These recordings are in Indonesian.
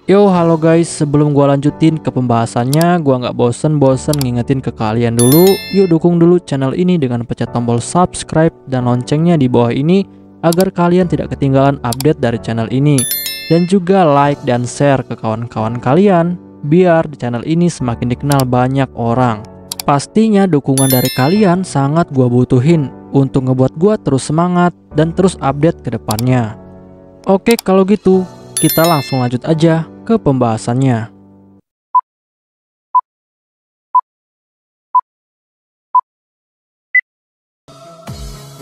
Yo, halo guys, sebelum gua lanjutin ke pembahasannya, gua nggak bosen-bosen ngingetin ke kalian dulu. Yuk dukung dulu channel ini dengan pencet tombol subscribe dan loncengnya di bawah ini agar kalian tidak ketinggalan update dari channel ini. Dan juga like dan share ke kawan-kawan kalian biar di channel ini semakin dikenal banyak orang. Pastinya dukungan dari kalian sangat gua butuhin untuk ngebuat gua terus semangat dan terus update ke depannya. Oke, kalau gitu kita langsung lanjut aja ke pembahasannya.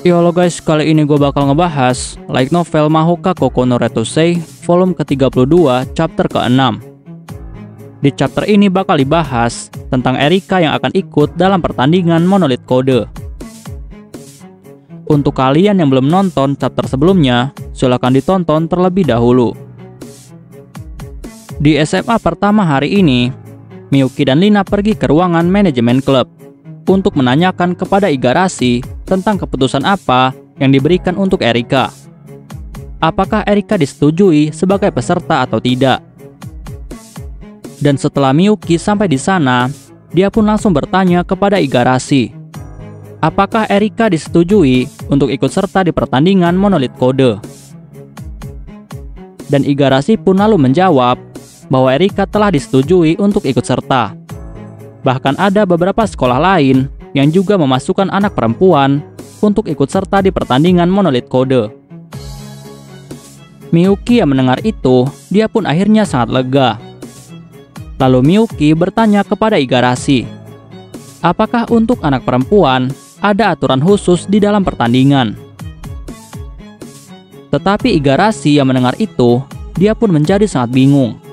Yo, halo guys, kali ini gue bakal ngebahas light novel Mahoka Koko no Retosei volume ke-32 chapter ke-6. Di chapter ini bakal dibahas tentang Erika yang akan ikut dalam pertandingan Monolith Code. Untuk kalian yang belum nonton chapter sebelumnya, silahkan ditonton terlebih dahulu. Di SMA pertama hari ini, Miyuki dan Lina pergi ke ruangan manajemen klub untuk menanyakan kepada Igarashi tentang keputusan apa yang diberikan untuk Erika. Apakah Erika disetujui sebagai peserta atau tidak? Dan setelah Miyuki sampai di sana, dia pun langsung bertanya kepada Igarashi, apakah Erika disetujui untuk ikut serta di pertandingan Monolith Code? Dan Igarashi pun lalu menjawab bahwa Erika telah disetujui untuk ikut serta. Bahkan ada beberapa sekolah lain yang juga memasukkan anak perempuan untuk ikut serta di pertandingan Monolith Code. Miyuki yang mendengar itu, dia pun akhirnya sangat lega. Lalu Miyuki bertanya kepada Igarashi, apakah untuk anak perempuan ada aturan khusus di dalam pertandingan? Tetapi Igarashi yang mendengar itu, dia pun menjadi sangat bingung.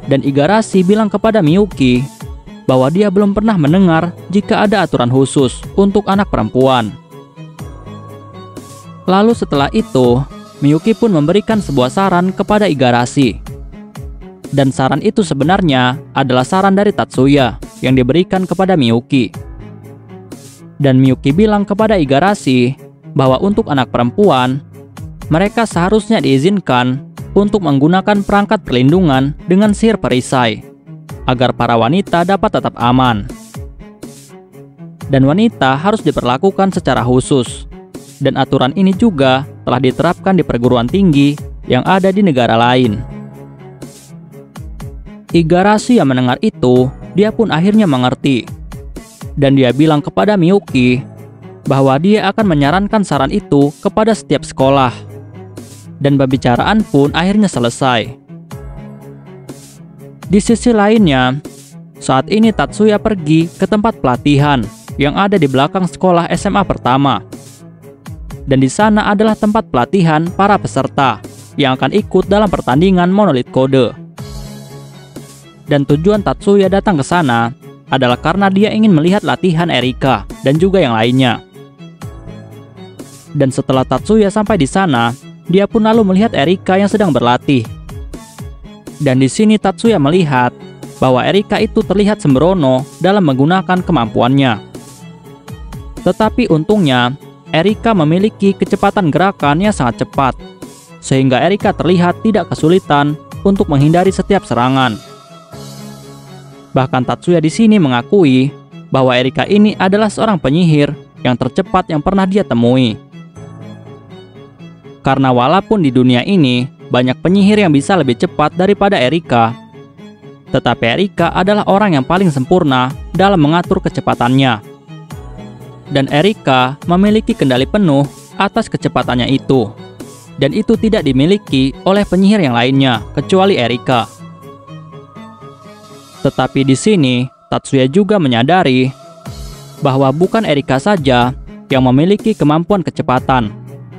Dan Igarashi bilang kepada Miyuki bahwa dia belum pernah mendengar jika ada aturan khusus untuk anak perempuan. Lalu setelah itu, Miyuki pun memberikan sebuah saran kepada Igarashi. Dan saran itu sebenarnya adalah saran dari Tatsuya yang diberikan kepada Miyuki. Dan Miyuki bilang kepada Igarashi bahwa untuk anak perempuan, mereka seharusnya diizinkan untuk menggunakan perangkat perlindungan dengan sihir perisai, agar para wanita dapat tetap aman. Dan wanita harus diperlakukan secara khusus, dan aturan ini juga telah diterapkan di perguruan tinggi yang ada di negara lain. Igarashi yang mendengar itu, dia pun akhirnya mengerti. Dan dia bilang kepada Miyuki bahwa dia akan menyarankan saran itu kepada setiap sekolah. Dan pembicaraan pun akhirnya selesai. Di sisi lainnya, saat ini Tatsuya pergi ke tempat pelatihan yang ada di belakang sekolah SMA pertama. Dan di sana adalah tempat pelatihan para peserta yang akan ikut dalam pertandingan Monolith Code. Dan tujuan Tatsuya datang ke sana adalah karena dia ingin melihat latihan Erika dan juga yang lainnya. Dan setelah Tatsuya sampai di sana, dia pun lalu melihat Erika yang sedang berlatih. Dan di sini Tatsuya melihat bahwa Erika itu terlihat sembrono dalam menggunakan kemampuannya. Tetapi untungnya, Erika memiliki kecepatan gerakan yang sangat cepat, sehingga Erika terlihat tidak kesulitan untuk menghindari setiap serangan. Bahkan Tatsuya di sini mengakui bahwa Erika ini adalah seorang penyihir yang tercepat yang pernah dia temui. Karena walaupun di dunia ini banyak penyihir yang bisa lebih cepat daripada Erika, tetapi Erika adalah orang yang paling sempurna dalam mengatur kecepatannya. Dan Erika memiliki kendali penuh atas kecepatannya itu. Dan itu tidak dimiliki oleh penyihir yang lainnya kecuali Erika. Tetapi di sini Tatsuya juga menyadari bahwa bukan Erika saja yang memiliki kemampuan kecepatan,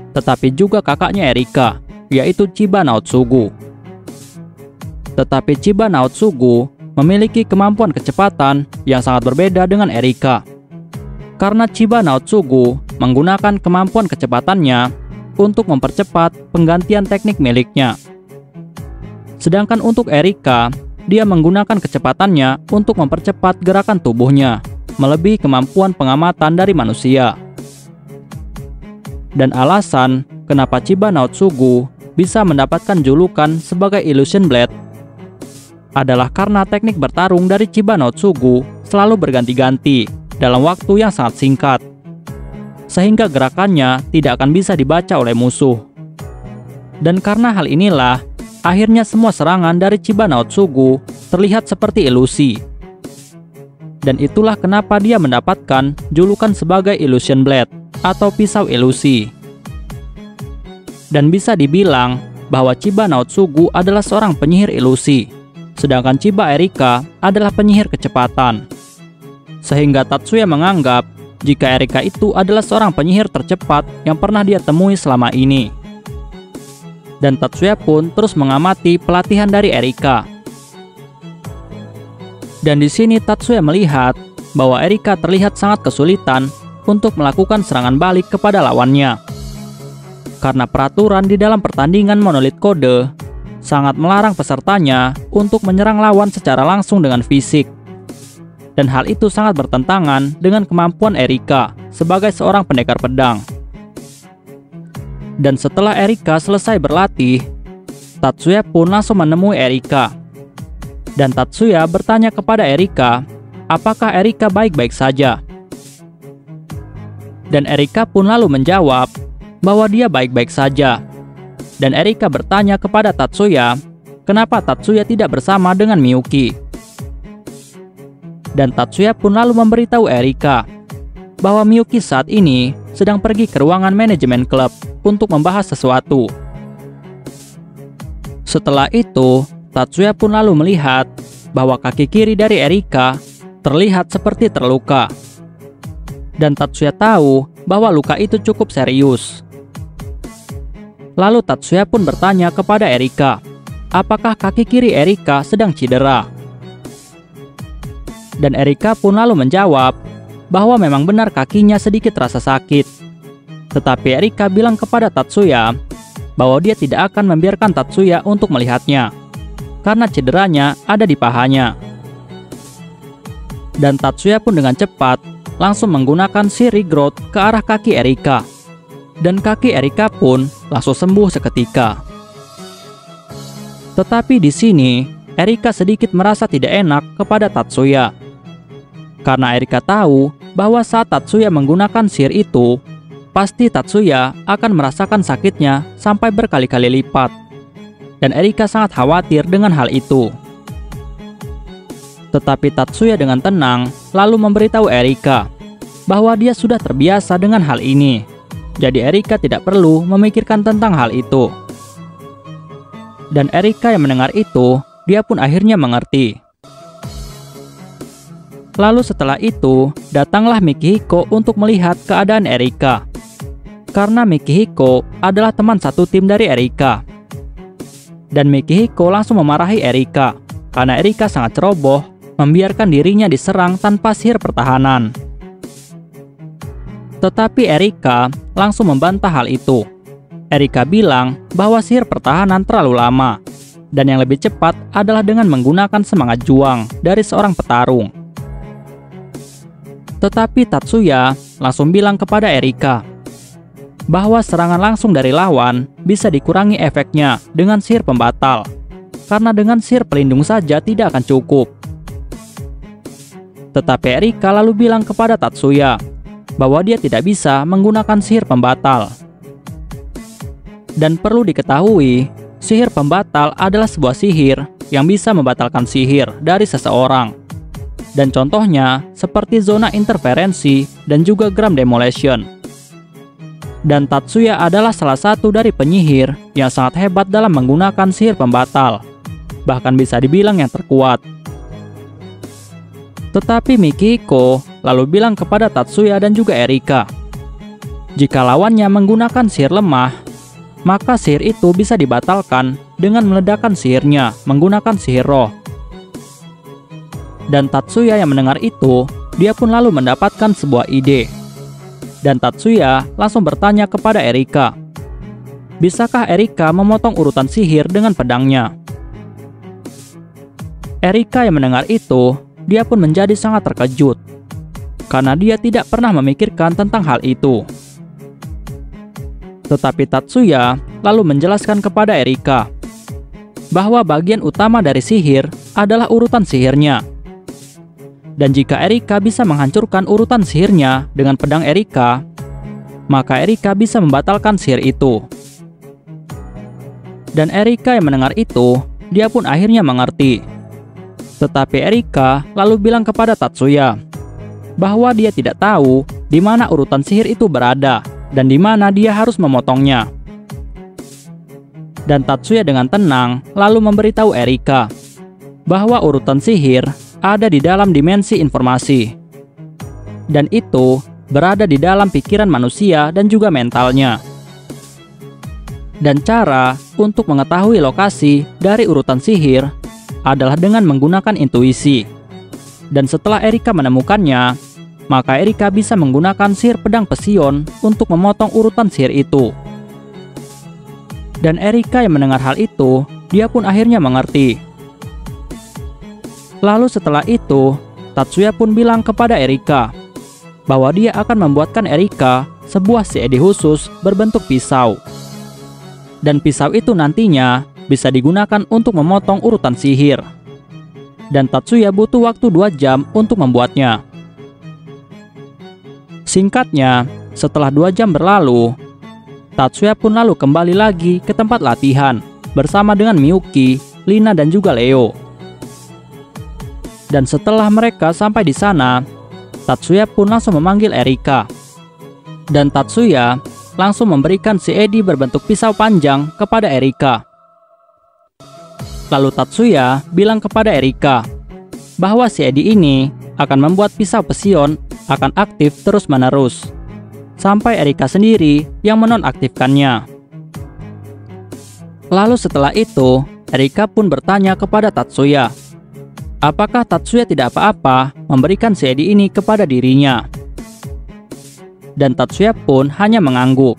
tetapi juga kakaknya Erika, yaitu Chiba Naotsugu. Tetapi Chiba Naotsugu memiliki kemampuan kecepatan yang sangat berbeda dengan Erika. Karena Chiba Naotsugu menggunakan kemampuan kecepatannya untuk mempercepat penggantian teknik miliknya. Sedangkan untuk Erika, dia menggunakan kecepatannya untuk mempercepat gerakan tubuhnya, melebihi kemampuan pengamatan dari manusia. Dan alasan kenapa Chiba Naotsugu bisa mendapatkan julukan sebagai Illusion Blade adalah karena teknik bertarung dari Chiba no Tsugu selalu berganti-ganti dalam waktu yang sangat singkat, sehingga gerakannya tidak akan bisa dibaca oleh musuh. Dan karena hal inilah, akhirnya semua serangan dari Chiba no Tsugu terlihat seperti ilusi. Dan itulah kenapa dia mendapatkan julukan sebagai Illusion Blade atau pisau ilusi. Dan bisa dibilang bahwa Chiba no Tsugu adalah seorang penyihir ilusi, sedangkan Chiba Erika adalah penyihir kecepatan. Sehingga Tatsuya menganggap jika Erika itu adalah seorang penyihir tercepat yang pernah dia temui selama ini. Dan Tatsuya pun terus mengamati pelatihan dari Erika. Dan di sini Tatsuya melihat bahwa Erika terlihat sangat kesulitan untuk melakukan serangan balik kepada lawannya. Karena peraturan di dalam pertandingan Monolith Code sangat melarang pesertanya untuk menyerang lawan secara langsung dengan fisik. Dan hal itu sangat bertentangan dengan kemampuan Erika sebagai seorang pendekar pedang. Dan setelah Erika selesai berlatih, Tatsuya pun langsung menemui Erika. Dan Tatsuya bertanya kepada Erika, apakah Erika baik-baik saja? Dan Erika pun lalu menjawab bahwa dia baik-baik saja. Dan Erika bertanya kepada Tatsuya, kenapa Tatsuya tidak bersama dengan Miyuki. Dan Tatsuya pun lalu memberitahu Erika bahwa Miyuki saat ini sedang pergi ke ruangan manajemen klub untuk membahas sesuatu. Setelah itu, Tatsuya pun lalu melihat bahwa kaki kiri dari Erika terlihat seperti terluka. Dan Tatsuya tahu bahwa luka itu cukup serius. Lalu Tatsuya pun bertanya kepada Erika, apakah kaki kiri Erika sedang cedera? Dan Erika pun lalu menjawab bahwa memang benar kakinya sedikit rasa sakit. Tetapi Erika bilang kepada Tatsuya bahwa dia tidak akan membiarkan Tatsuya untuk melihatnya, karena cederanya ada di pahanya. Dan Tatsuya pun dengan cepat langsung menggunakan Siri Growth ke arah kaki Erika. Dan kaki Erika pun langsung sembuh seketika. Tetapi di sini, Erika sedikit merasa tidak enak kepada Tatsuya. Karena Erika tahu bahwa saat Tatsuya menggunakan sihir itu, pasti Tatsuya akan merasakan sakitnya sampai berkali-kali lipat. Dan Erika sangat khawatir dengan hal itu. Tetapi Tatsuya dengan tenang lalu memberitahu Erika bahwa dia sudah terbiasa dengan hal ini. Jadi Erika tidak perlu memikirkan tentang hal itu. Dan Erika yang mendengar itu, dia pun akhirnya mengerti. Lalu setelah itu, datanglah Mikihiko untuk melihat keadaan Erika. Karena Mikihiko adalah teman satu tim dari Erika. Dan Mikihiko langsung memarahi Erika, karena Erika sangat ceroboh, membiarkan dirinya diserang tanpa sihir pertahanan. Tetapi Erika langsung membantah hal itu. Erika bilang bahwa sihir pertahanan terlalu lama, dan yang lebih cepat adalah dengan menggunakan semangat juang dari seorang petarung. Tetapi Tatsuya langsung bilang kepada Erika bahwa serangan langsung dari lawan bisa dikurangi efeknya dengan sihir pembatal, karena dengan sihir pelindung saja tidak akan cukup. Tetapi Erika lalu bilang kepada Tatsuya bahwa dia tidak bisa menggunakan sihir pembatal. Dan perlu diketahui, sihir pembatal adalah sebuah sihir yang bisa membatalkan sihir dari seseorang. Dan contohnya seperti zona interferensi dan juga gram demolition. Dan Tatsuya adalah salah satu dari penyihir yang sangat hebat dalam menggunakan sihir pembatal. Bahkan bisa dibilang yang terkuat. Tetapi Mikihiko lalu bilang kepada Tatsuya dan juga Erika, jika lawannya menggunakan sihir lemah, maka sihir itu bisa dibatalkan dengan meledakkan sihirnya menggunakan sihir roh. Dan Tatsuya yang mendengar itu, dia pun lalu mendapatkan sebuah ide. Dan Tatsuya langsung bertanya kepada Erika, bisakah Erika memotong urutan sihir dengan pedangnya? Erika yang mendengar itu, dia pun menjadi sangat terkejut, karena dia tidak pernah memikirkan tentang hal itu. Tetapi Tatsuya lalu menjelaskan kepada Erika bahwa bagian utama dari sihir adalah urutan sihirnya. Dan jika Erika bisa menghancurkan urutan sihirnya dengan pedang Erika, maka Erika bisa membatalkan sihir itu. Dan Erika yang mendengar itu, dia pun akhirnya mengerti. Tetapi Erika lalu bilang kepada Tatsuya bahwa dia tidak tahu di mana urutan sihir itu berada dan di mana dia harus memotongnya. Dan Tatsuya dengan tenang lalu memberitahu Erika bahwa urutan sihir ada di dalam dimensi informasi. Dan itu berada di dalam pikiran manusia dan juga mentalnya. Dan cara untuk mengetahui lokasi dari urutan sihir adalah dengan menggunakan intuisi. Dan setelah Erika menemukannya, maka Erika bisa menggunakan sihir pedang Pesion untuk memotong urutan sihir itu. Dan Erika yang mendengar hal itu, dia pun akhirnya mengerti. Lalu setelah itu, Tatsuya pun bilang kepada Erika bahwa dia akan membuatkan Erika sebuah CAD khusus berbentuk pisau. Dan pisau itu nantinya bisa digunakan untuk memotong urutan sihir. Dan Tatsuya butuh waktu 2 jam untuk membuatnya. Singkatnya, setelah 2 jam berlalu, Tatsuya pun lalu kembali lagi ke tempat latihan bersama dengan Miyuki, Lina, dan juga Leo. Dan setelah mereka sampai di sana, Tatsuya pun langsung memanggil Erika. Dan Tatsuya langsung memberikan si Edi berbentuk pisau panjang kepada Erika. Lalu Tatsuya bilang kepada Erika bahwa si Edi ini akan membuat pisau Pesion akan aktif terus-menerus, sampai Erika sendiri yang menonaktifkannya. Lalu setelah itu, Erika pun bertanya kepada Tatsuya, apakah Tatsuya tidak apa-apa memberikan si Edi ini kepada dirinya? Dan Tatsuya pun hanya mengangguk.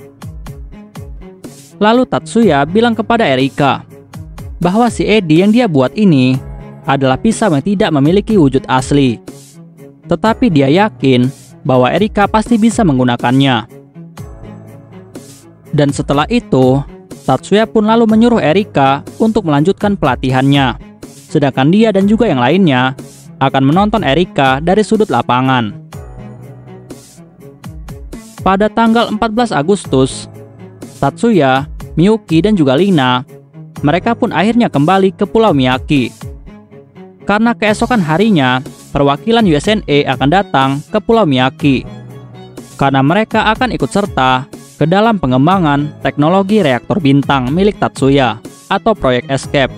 Lalu Tatsuya bilang kepada Erika bahwa si Edi yang dia buat ini adalah pisau yang tidak memiliki wujud asli. Tetapi dia yakin bahwa Erika pasti bisa menggunakannya. Dan setelah itu, Tatsuya pun lalu menyuruh Erika untuk melanjutkan pelatihannya. Sedangkan dia dan juga yang lainnya akan menonton Erika dari sudut lapangan. Pada tanggal 14 Agustus, Tatsuya, Miyuki, dan juga Lina, mereka pun akhirnya kembali ke Pulau Miyaki. Karena keesokan harinya, perwakilan USNA akan datang ke Pulau Miyaki. Karena mereka akan ikut serta ke dalam pengembangan teknologi reaktor bintang milik Tatsuya atau proyek Escape.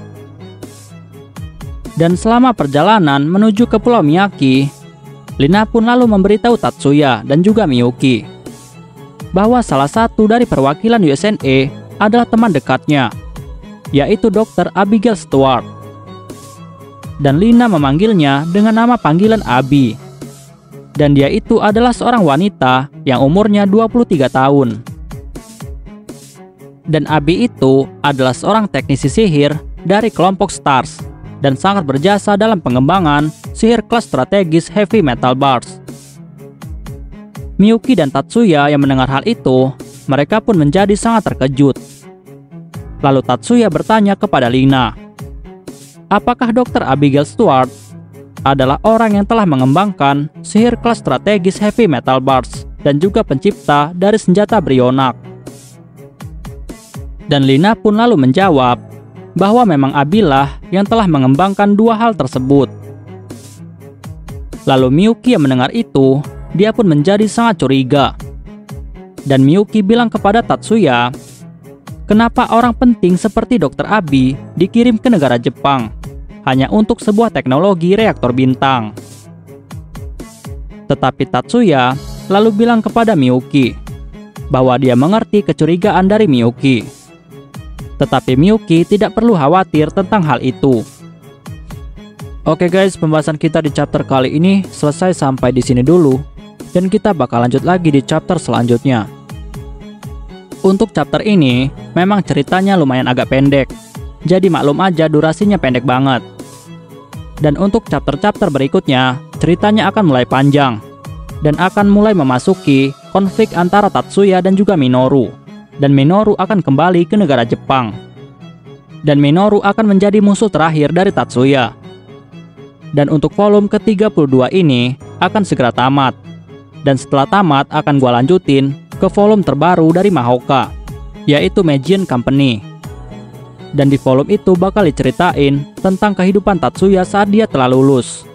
Dan selama perjalanan menuju ke Pulau Miyaki, Lina pun lalu memberitahu Tatsuya dan juga Miyuki bahwa salah satu dari perwakilan USNA adalah teman dekatnya, yaitu Dr. Abigail Stewart. Dan Lina memanggilnya dengan nama panggilan Abi. Dan dia itu adalah seorang wanita yang umurnya 23 tahun. Dan Abi itu adalah seorang teknisi sihir dari kelompok STARS dan sangat berjasa dalam pengembangan sihir kelas strategis Heavy Metal Bars. Miyuki dan Tatsuya yang mendengar hal itu, mereka pun menjadi sangat terkejut. Lalu Tatsuya bertanya kepada Lina, apakah Dr. Abigail Stewart adalah orang yang telah mengembangkan sihir kelas strategis Heavy Metal Bars dan juga pencipta dari senjata Brionac? Dan Lina pun lalu menjawab bahwa memang Abilah yang telah mengembangkan dua hal tersebut. Lalu Miyuki yang mendengar itu, dia pun menjadi sangat curiga. Dan Miyuki bilang kepada Tatsuya, kenapa orang penting seperti Dr. Abi dikirim ke negara Jepang hanya untuk sebuah teknologi reaktor bintang? Tetapi Tatsuya lalu bilang kepada Miyuki bahwa dia mengerti kecurigaan dari Miyuki. Tetapi Miyuki tidak perlu khawatir tentang hal itu. Oke guys, pembahasan kita di chapter kali ini selesai sampai di sini dulu. Dan kita bakal lanjut lagi di chapter selanjutnya. Untuk chapter ini, memang ceritanya lumayan agak pendek. Jadi maklum aja durasinya pendek banget. Dan untuk chapter-chapter berikutnya, ceritanya akan mulai panjang. Dan akan mulai memasuki konflik antara Tatsuya dan juga Minoru. Dan Minoru akan kembali ke negara Jepang. dan Minoru akan menjadi musuh terakhir dari Tatsuya. Dan untuk volume ke-32 ini akan segera tamat. Dan setelah tamat akan gua lanjutin ke volume terbaru dari Mahoka, yaitu Magian Company. Dan di volume itu bakal diceritain tentang kehidupan Tatsuya saat dia telah lulus.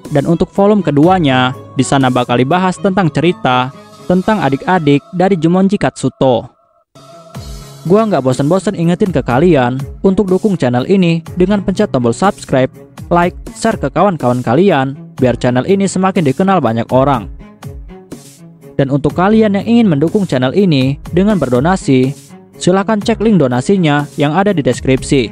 Dan untuk volume keduanya, di sana bakal dibahas tentang cerita tentang adik-adik dari Jumonji Katsuto. Gua nggak bosan-bosan ingetin ke kalian untuk dukung channel ini dengan pencet tombol subscribe, like, share ke kawan-kawan kalian, biar channel ini semakin dikenal banyak orang. Dan untuk kalian yang ingin mendukung channel ini dengan berdonasi, silahkan cek link donasinya yang ada di deskripsi.